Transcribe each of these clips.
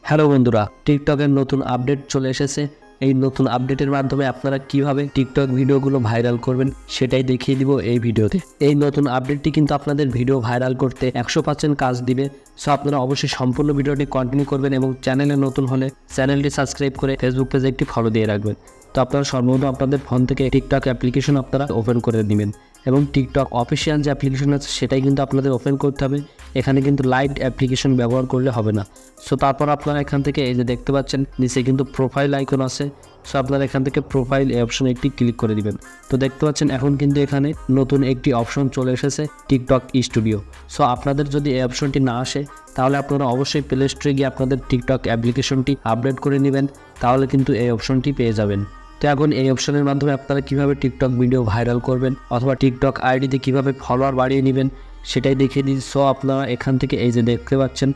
Hello বন্ধুরা, টিকটকের নতুন আপডেট চলে এসেছে। এই নতুন আপডেটের মাধ্যমে আপনারা কিভাবে টিকটক ভিডিওগুলো ভাইরাল করবেন সেটাই দেখিয়ে দিব এই ভিডিওতে। এই নতুন আপডেটটি কিন্তু আপনাদের ভিডিও ভাইরাল করতে 100% কাজ দিবে। সো আপনারা অবশ্যই সম্পূর্ণ ভিডিওটি কন্টিনিউ করবেন এবং চ্যানেলে নতুন হলে চ্যানেলটি সাবস্ক্রাইব করে ফেসবুক পেজে একটি ফলো দিয়ে রাখবেন। তো আপনারা সর্বপ্রথম আপনাদের ফোন থেকে টিকটক অ্যাপ্লিকেশন আপনারা ওপেন করে নেবেন এবং টিকটক অফিসিয়াল যে অ্যাপ্লিকেশন আছে সেটাই কিন্তু আপনাদের ওপেন করতে হবে। এখানে কিন্তু লাইট অ্যাপ্লিকেশন ব্যবহার করলে হবে না। সো তারপর আপনারা এখান থেকে এই যে দেখতে পাচ্ছেন নিচে কিন্তু প্রোফাইল আইকন আছে। সো আপনারা এখান থেকে প্রোফাইল এই অপশনে একটি ক্লিক করে দিবেন। তো দেখতে পাচ্ছেন এখন কিন্তু এখানে নতুন একটি অপশন চলে এসেছে, টিকটক স্টুডিও। সো আপনাদের যদি এই অপশনটি না আসে তাহলে আপনারা অবশ্যই প্লে স্টোরে গিয়ে আপনাদের টিকটক অ্যাপ্লিকেশনটি আপডেট করে নেবেন, তাহলে কিন্তু এই অপশনটি পেয়ে যাবেন। তো এখন এই অপশনের মাধ্যমে আপনারা কীভাবে টিকটক ভিডিও ভাইরাল করবেন অথবা টিকটক আইডিতে কীভাবে ফলোয়ার বাড়িয়ে নেবেন সেটাই দেখিয়ে দিই। সো আপনারা এখান থেকে এই যে দেখতে পাচ্ছেন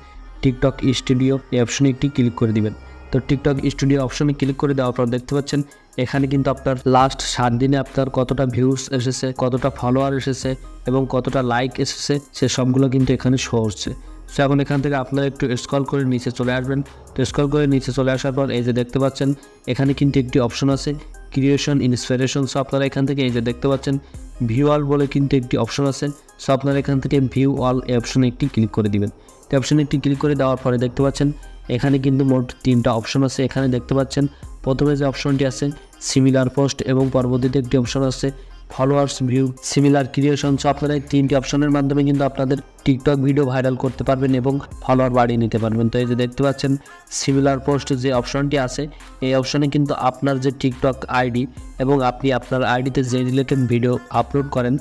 টিকটক স্টুডিও এই অপশনে একটি ক্লিক করে দিবেন। তো টিকটক স্টুডিও অপশনে ক্লিক করে দেওয়ার পর দেখতে পাচ্ছেন এখানে কিন্তু আপনার লাস্ট 7 দিনে আপনার কতটা ভিউজ এসেছে, কতটা ফলোয়ার এসেছে এবং কতটা লাইক এসেছে সে সবগুলো কিন্তু এখানে শো হচ্ছে। সো এখন এখান থেকে আপনারা একটু স্ক্রল করে নিচে চলে আসবেন। তো স্ক্রল করে নিচে চলে আসার পর এই যে দেখতে পাচ্ছেন এখানে কিন্তু একটি অপশন আছে ক্রিয়েশন ইন্সপিরেশন। সো আপনারা এখান থেকে এই যে দেখতে পাচ্ছেন ভিউ অল বলে কিন্তু একটি অপশন আছে। সো আপনারা এখান থেকে ভিউ অল এই অপশনে একটি ক্লিক করে দিবেন। তো অপশনে একটি ক্লিক করে দেওয়ার পরে দেখতে পাচ্ছেন এখানে কিন্তু মোট 3টা অপশন আছে। এখানে দেখতে পাচ্ছেন প্রথমে যে অপশনটি আছে সিমিলার পোস্ট এবং পরবর্তীতে একটি অপশন আছে followers view similar creation. So আপনারা এই 3টি অপশনের মাধ্যমে কিন্তু আপনাদের টিকটক ভিডিও ভাইরাল করতে পারবেন এবং ফলোয়ার বাড়িয়ে নিতে পারবেন। তো এই যে দেখতে পাচ্ছেন সিমিলার পোস্ট যে অপশনটি আছে এই অপশনে কিন্তু আপনার যে টিকটক আইডি এবং আপনি আপনার আইডিতে যে রিলেটেড ভিডিও আপলোড করেন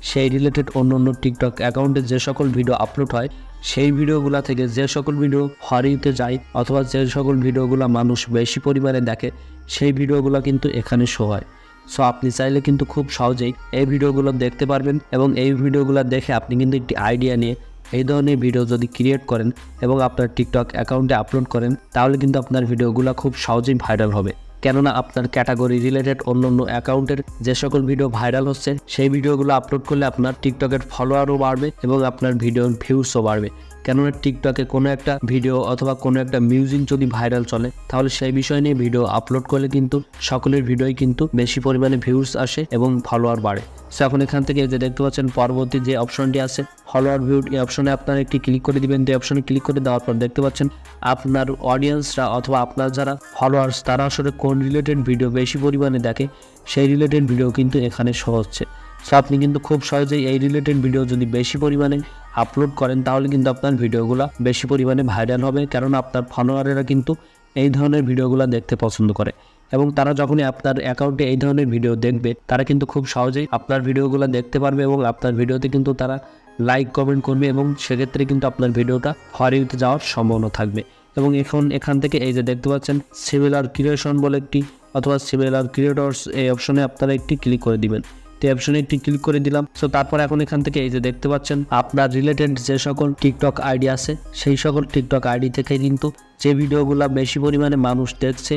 সেই রিলেটেড অন্য অন্য টিকটক অ্যাকাউন্টে যে সকল ভিডিও আপলোড হয় সেই ভিডিওগুলো থেকে যে সকল ভিডিও হরিতে যায় অথবা যে সকল ভিডিওগুলো মানুষ বেশি পরিমাণে দেখে সেই ভিডিওগুলো কিন্তু এখানে শো হয়। সো আপনি চাইলে কিন্তু খুব সহজেই এই ভিডিওগুলো দেখতে পারবেন এবং এই ভিডিওগুলো দেখে আপনি কিন্তু একটি আইডিয়া নিয়ে এই ধরনের ভিডিও যদি ক্রিয়েট করেন এবং আপনার টিকটক অ্যাকাউন্টে আপলোড করেন তাহলে কিন্তু আপনার ভিডিওগুলো খুব সহজেই ভাইরাল হবে। কেননা আপনার ক্যাটাগরি রিলেটেড অন্য অন্য অ্যাকাউন্টের যে সকল ভিডিও ভাইরাল হচ্ছে সেই ভিডিওগুলো আপলোড করলে আপনার টিকটকের ফলোয়ারও বাড়বে এবং আপনার ভিডিওর ভিউসও বাড়বে। কেননা টিকটকে কোনো একটা ভিডিও অথবা কোনো একটা মিউজিক যদি ভাইরাল চলে তাহলে সেই বিষয় নিয়ে ভিডিও আপলোড করলে কিন্তু সকলের ভিডিওই কিন্তু বেশি পরিমাণে ভিউস আসে এবং ফলোয়ার বাড়ে। সো এখন এখান থেকে যে দেখতে পাচ্ছেন পরবর্তী যে অপশনটি আছে ফলোয়ার ভিউ এই অপশনে আপনারা একটি ক্লিক করে দিবেন। তো এই অপশনে ক্লিক করে দেওয়ার পর দেখতে পাচ্ছেন আপনার অডিয়েন্সরা অথবা আপনার যারা ফলোয়ার্স তারা আসলে কোন রিলেটেড ভিডিও বেশি পরিমাণে দেখে সেই রিলেটেড ভিডিও কিন্তু এখানে শো হচ্ছে। সো আপনি কিন্তু খুব সহজেই এই রিলেটেড ভিডিও যদি বেশি পরিমাণে আপলোড করেন তাহলে কিন্তু আপনার ভিডিওগুলো বেশি পরিমাণে ভাইরাল হবে, কারণ আপনার ফলোয়ারেরা কিন্তু এই ধরনের ভিডিওগুলো দেখতে পছন্দ করে এবং তারা যখনই আপনার অ্যাকাউন্টে এই ধরনের ভিডিও দেখবে তারা কিন্তু খুব সহজেই আপনার ভিডিওগুলো দেখতে পারবে এবং আপনার ভিডিওতে কিন্তু তারা লাইক কমেন্ট করবে এবং সেক্ষেত্রে কিন্তু আপনার ভিডিওটা হরিউতে যাওয়ার সম্ভাবনা থাকবে। এবং এখন এখান থেকে এই যে দেখতে পাচ্ছেন সিমিলার ক্রিয়েশন বলে একটি অথবা সিমিলার ক্রিয়েটর্স এই অপশনে আপনারা একটি ক্লিক করে দিবেন। তো অপশনে একটি ক্লিক করে দিলাম। সো তারপর এখন এখান থেকে এই যে দেখতে পাচ্ছেন আপনার রিলেটেড যে সকল টিকটক আইডি আছে সেই সকল টিকটক আইডি থেকে কিন্তু যে ভিডিওগুলো বেশি পরিমাণে মানুষ দেখছে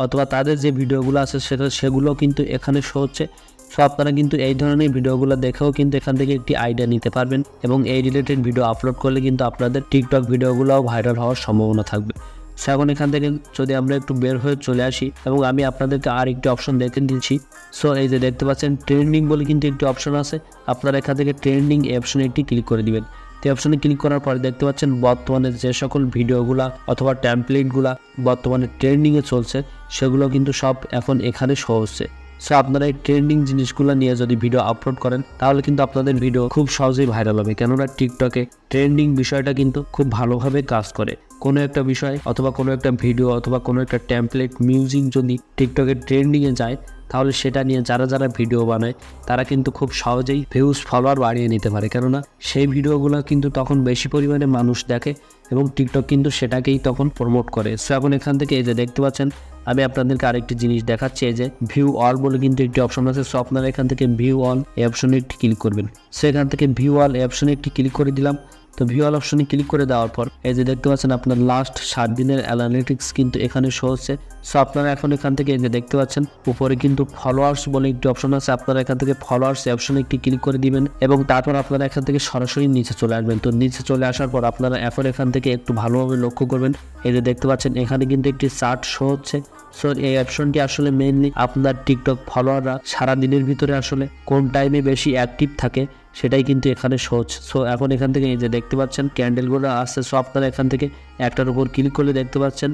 অথবা তাদের যে ভিডিওগুলো আছে সেগুলো কিন্তু এখানে শো হচ্ছে। সো আপনারা কিন্তু এই ধরনের ভিডিওগুলো দেখেও কিন্তু এখান থেকে একটি আইডিয়া নিতে পারবেন এবং এই রিলেটেড ভিডিও আপলোড করলে কিন্তু আপনাদের টিকটক ভিডিওগুলোও ভাইরাল হওয়ার সম্ভাবনা থাকবে। সো এখন এখান থেকে যদি আমরা একটু বের হয়ে চলে আসি এবং আমি আপনাদেরকে আর একটি অপশন দেখে দিচ্ছি। সো এই যে দেখতে পাচ্ছেন ট্রেন্ডিং বলে কিন্তু একটি অপশন আছে, আপনারা এখান থেকে ট্রেন্ডিং এই অপশনে একটি ক্লিক করে দিবেন। তো অপশনে ক্লিক করার পরে দেখতে পাচ্ছেন বর্তমানে যে সকল ভিডিওগুলা অথবা ট্যাম্পলেটগুলা বর্তমানে ট্রেন্ডিংয়ে চলছে সেগুলো কিন্তু সব এখন এখানে শো হচ্ছে। সো আপনারা এই ট্রেন্ডিং জিনিসগুলো নিয়ে যদি ভিডিও আপলোড করেন তাহলে কিন্তু আপনাদের ভিডিও খুব সহজেই ভাইরাল হবে, কেননা টিকটকে ট্রেন্ডিং বিষয়টা কিন্তু খুব ভালোভাবে কাজ করে। কোনো একটা বিষয় অথবা কোনো একটা ভিডিও অথবা কোনো একটা ট্যাম্পলেট মিউজিক যদি টিকটকে ট্রেন্ডিংয়ে যায় তাহলে সেটা নিয়ে যারা যারা ভিডিও বানায় তারা কিন্তু খুব সহজেই ভিউজ ফলোয়ার বাড়িয়ে নিতে পারে, কেননা সেই ভিডিওগুলো কিন্তু তখন বেশি পরিমাণে মানুষ দেখে এবং টিকটক কিন্তু সেটাকেই তখন প্রমোট করে। সো এখন এখান থেকে এই যে দেখতে পাচ্ছেন আমি আপনাদেরকে আরেকটি জিনিস দেখাচ্ছি, এই যে ভিউ অল বলে কিন্তু একটি অপশন আছে। সো আপনারা এখান থেকে ভিউ অল এই অপশনে একটি ক্লিক করবেন। সো এখান থেকে ভিউ অল এই অপশনে একটি ক্লিক করে দিলাম। তো ভিউ অল অপশনে ক্লিক করে দেওয়ার পর এই যে দেখতে পাচ্ছেন আপনার লাস্ট 7 দিনের অ্যানালিটিক্স কিন্তু এখানে শো হচ্ছে। সো আপনারা এখন এখান থেকে এই যে দেখতে পাচ্ছেন উপরে কিন্তু ফলোয়ার্স বলে একটি অপশন আছে, আপনারা এখান থেকে ফলোয়ার্স অপশনে একটি ক্লিক করে দিবেন এবং তারপর আপনারা এখান থেকে সরাসরি নিচে চলে আসবেন। তো নিচে চলে আসার পর আপনারা এখন এখান থেকে একটু ভালোভাবে লক্ষ্য করবেন, এই যে দেখতে পাচ্ছেন এখানে কিন্তু একটি চার্ট শো হচ্ছে। সো এই অপশনটি আসলে মেইনলি আপনার টিকটক ফলোয়াররা সারা দিনের ভিতরে আসলে কোন টাইমে বেশি অ্যাক্টিভ থাকে সেটাই কিন্তু এখানে শো হচ্ছে। সো এখন এখান থেকে এই যে দেখতে পাচ্ছেন ক্যান্ডেলগুলো আসছে। সো আপনারা এখান থেকে একটার উপর ক্লিক করলে দেখতে পাচ্ছেন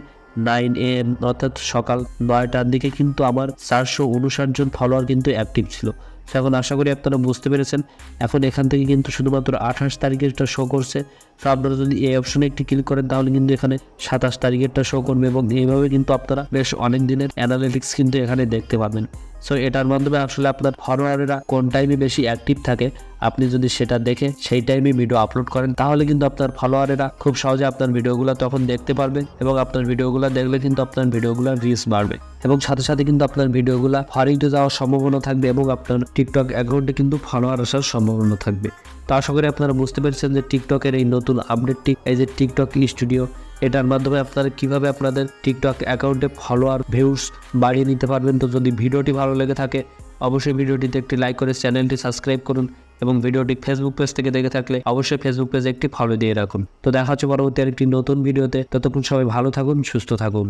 9 AM অর্থাৎ সকাল 9টার দিকে কিন্তু আমার 459 জন ফলোয়ার কিন্তু অ্যাক্টিভ ছিল। সো এখন আশা করি আপনারা বুঝতে পেরেছেন। এখন এখান থেকে কিন্তু শুধুমাত্র 28 তারিখেরটা শো করছে। তো আপনারা যদি এই অপশনে একটি ক্লিক করেন তাহলে কিন্তু এখানে 27 তারিখেরটা শো করবে এবং এইভাবে কিন্তু আপনারা বেশ অনেক দিনের অ্যানালিটিক্স কিন্তু এখানে দেখতে পাবেন। সো এটার মাধ্যমে আসলে আপনার ফলোয়ারেরা কোন টাইমে বেশি অ্যাক্টিভ থাকে আপনি যদি সেটা দেখে সেই টাইমে ভিডিও আপলোড করেন তাহলে কিন্তু আপনার ফলোয়ারেরা খুব সহজে আপনার ভিডিওগুলো তখন দেখতে পারবে এবং আপনার ভিডিওগুলো দেখলে কিন্তু আপনার ভিডিওগুলোর রিচ বাড়বে এবং সাথে সাথে কিন্তু আপনার ভিডিওগুলো ফরিতে যাওয়ার সম্ভাবনা থাকবে এবং আপনার টিকটক অ্যাকাউন্টে কিন্তু ফলোয়ার আসার সম্ভাবনা থাকবে। তো আশা করি আপনারা বুঝতে পেরেছেন যে টিকটকের এই নতুন আপডেটটি, এই যে টিকটক স্টুডিও, এটার মাধ্যমে আপনারা কিভাবে আপনাদের টিকটক অ্যাকাউন্টে ফলোয়ার ভিউস বাড়িয়ে নিতে পারবেন। তো যদি ভিডিওটি ভালো লেগে থাকে অবশ্যই ভিডিওটিতে একটি লাইক করে চ্যানেলটি সাবস্ক্রাইব করুন এবং ভিডিওটি ফেসবুক পেজ থেকে দেখে থাকলে অবশ্যই ফেসবুক পেজে একটি ফলো দিয়ে রাখুন। তো দেখা হচ্ছে পরবর্তী আরেকটি নতুন ভিডিওতে, ততক্ষণ সবাই ভালো থাকুন, সুস্থ থাকুন।